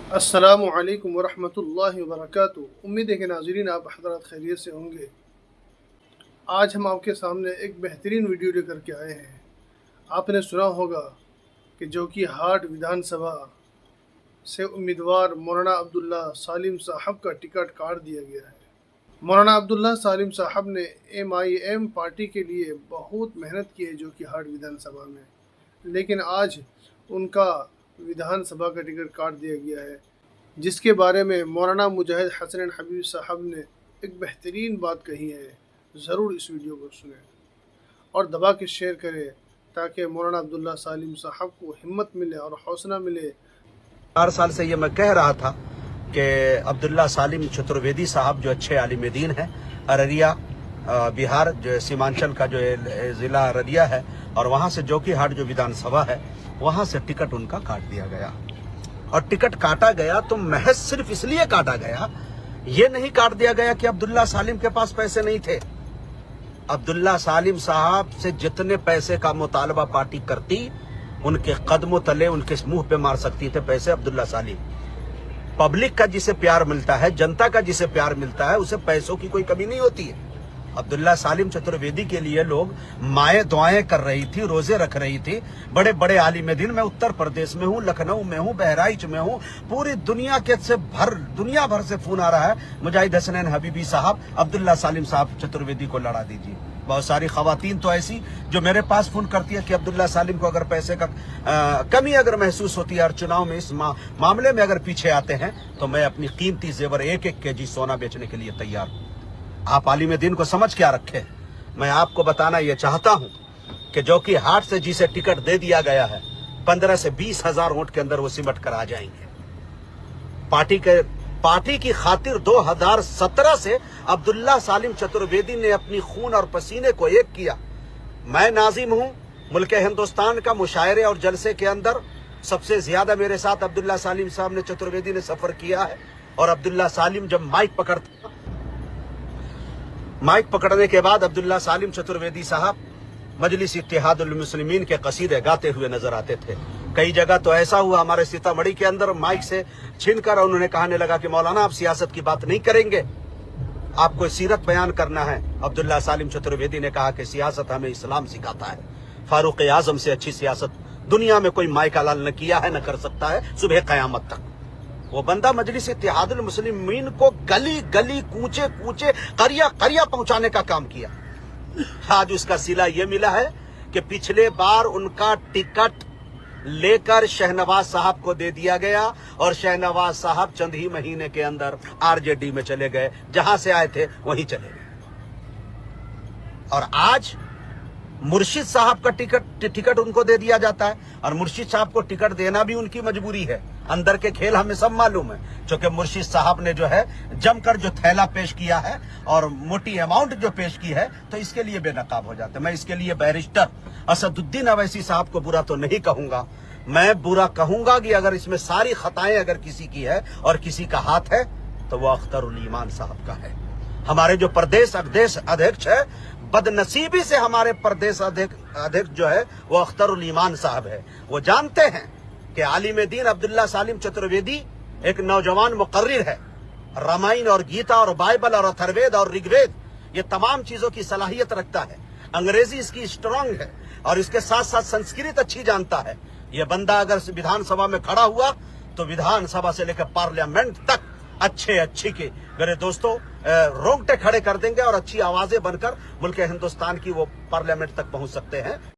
अस्सलामुअलैकुम वरहमतुल्लाहि वबरकातुहू। उम्मीद है कि नाज़रीन आप हज़रात खैरियत से होंगे। आज हम आपके सामने एक बेहतरीन वीडियो लेकर के आए हैं। आपने सुना होगा कि जोकीहाट विधानसभा से उम्मीदवार मौलाना अब्दुल्ला सालिम साहब का टिकट काट दिया गया है। मौलाना अब्दुल्ला सालिम साहब ने MIM पार्टी के लिए बहुत मेहनत की है जोकीहाट विधानसभा में, लेकिन आज उनका विधानसभा का टिकट काट दिया गया है, जिसके बारे में मौलाना मुजाहिद हसनैन हबीब साहब ने एक बेहतरीन बात कही है। ज़रूर इस वीडियो को सुनें और दबा के शेयर करें ताकि मौलाना अब्दुल्ला सालिम साहब को हिम्मत मिले और हौसला मिले। 4 साल से ये मैं कह रहा था कि अब्दुल्ला सालिम चतुर्वेदी साहब जो अच्छे आलिम दीन हैं, अररिया बिहार जो सीमांचल का जो ज़िला अररिया है, और वहाँ से जोकीहाट जो विधानसभा है वहाँ से टिकट उनका काट दिया गया। और टिकट काटा गया तो महज सिर्फ इसलिए काटा गया, ये नहीं काट दिया गया कि अब्दुल्ला सालिम के पास पैसे नहीं थे। अब्दुल्ला सालिम साहब से जितने पैसे का मुतालबा पार्टी करती, उनके कदमों तले उनके मुंह पे मार सकती थे पैसे अब्दुल्ला सालिम। पब्लिक का जिसे प्यार मिलता है, जनता का जिसे प्यार मिलता है, उसे पैसों की कोई कमी नहीं होती है। अब्दुल्ला सालिम चतुर्वेदी के लिए लोग माएँ दुआएं कर रही थी, रोजे रख रही थी। बड़े बड़े आलिम दीन, मैं उत्तर प्रदेश में हूँ, लखनऊ में हूँ, बहराइच में हूँ, पूरी दुनिया के से दुनिया भर से फोन आ रहा है, मुजाहिद हसनैन हबीबी साहब अब्दुल्ला सालिम साहब चतुर्वेदी को लड़ा दीजिए। बहुत सारी खवातीन तो ऐसी जो मेरे पास फोन करती है कि अब्दुल्ला सालिम को अगर पैसे का कमी अगर महसूस होती है और चुनाव में इस मामले में अगर पीछे आते हैं तो मैं अपनी कीमती जेवर 1-1 केजी सोना बेचने के लिए तैयार हूँ। आप आलिम दीन को समझ क्या रखे। मैं आपको बताना ये चाहता हूं कि जोकीहाट से जिसे टिकट दे दिया गया है, 15 से 20 हजार वोट के अंदर वो सिमट कर आ जाएंगे। पार्टी की खातिर 2017 से अब्दुल्ला सालिम चतुर्वेदी ने अपनी खून और पसीने को एक किया। मैं नाजिम हूं मुल्क हिंदुस्तान का, मुशायरे और जलसे के अंदर सबसे ज्यादा मेरे साथ अब्दुल्ला सालिम साहब ने चतुर्वेदी ने सफर किया है। और अब्दुल्ला सालिम जब माइक पकड़ने के बाद अब्दुल्ला सालिम चतुर्वेदी साहब मजलिस इत्तेहादुल मुस्लिमीन के कसीदे गाते हुए नजर आते थे। कई जगह तो ऐसा हुआ हमारे सीतामढ़ी के अंदर, माइक से छीनकर उन्होंने कहने लगा कि मौलाना आप सियासत की बात नहीं करेंगे, आपको सीरत बयान करना है। अब्दुल्ला सालिम चतुर्वेदी ने कहा कि सियासत हमें इस्लाम सिखाता है। फारूक आजम से अच्छी सियासत दुनिया में कोई माइक हलाल न किया है, न कर सकता है सुबह कयामत तक। वो बंदा मजलिस इत्तेहादुल मुस्लिमीन को गली गली, कूचे कूचे, करिया करिया पहुंचाने का काम किया। आज उसका सिला ये मिला है कि पिछले बार उनका टिकट लेकर शहनवाज साहब को दे दिया गया और शहनवाज साहब चंद ही महीने के अंदर RJD में चले गए, जहां से आए थे वहीं चले गए। और आज मुर्शिद साहब का टिकट उनको दे दिया जाता है, और मुर्शिद साहब को टिकट देना भी उनकी मजबूरी है। अंदर के खेल हमें सब मालूम है, क्योंकि मुर्शिद साहब ने जो है जमकर जो थैला पेश किया है और मोटी अमाउंट जो पेश की है, तो इसके लिए बेनकाब हो जाते हैं। मैं इसके लिए बैरिस्टर असदुद्दीन अवैसी साहब को बुरा तो नहीं कहूंगा, मैं बुरा कहूंगा कि अगर इसमें सारी खताएं अगर किसी की है और किसी का हाथ है तो वो अख्तरुल ईमान साहब का है। हमारे जो प्रदेश अध्यक्ष है, बदनसीबी से हमारे प्रदेश अध्यक्ष जो है वो अख्तरुल ईमान साहब है। वो जानते हैं कि आलिम दीन अब्दुल्ला सालिम चतुर्वेदी एक नौजवान मुकर्रिर है। रामायण और गीता और बाइबल और अथर्ववेद और ऋग्वेद, ये तमाम चीजों की सलाहियत रखता है। अंग्रेजी इसकी स्ट्रांग है और इसके साथ साथ संस्कृत अच्छी जानता है। ये बंदा अगर विधानसभा में खड़ा हुआ तो विधानसभा से लेकर पार्लियामेंट तक अच्छी के मेरे दोस्तों रोंगटे खड़े कर देंगे और अच्छी आवाजें बनकर मुल्क हिंदुस्तान की वो पार्लियामेंट तक पहुंच सकते हैं।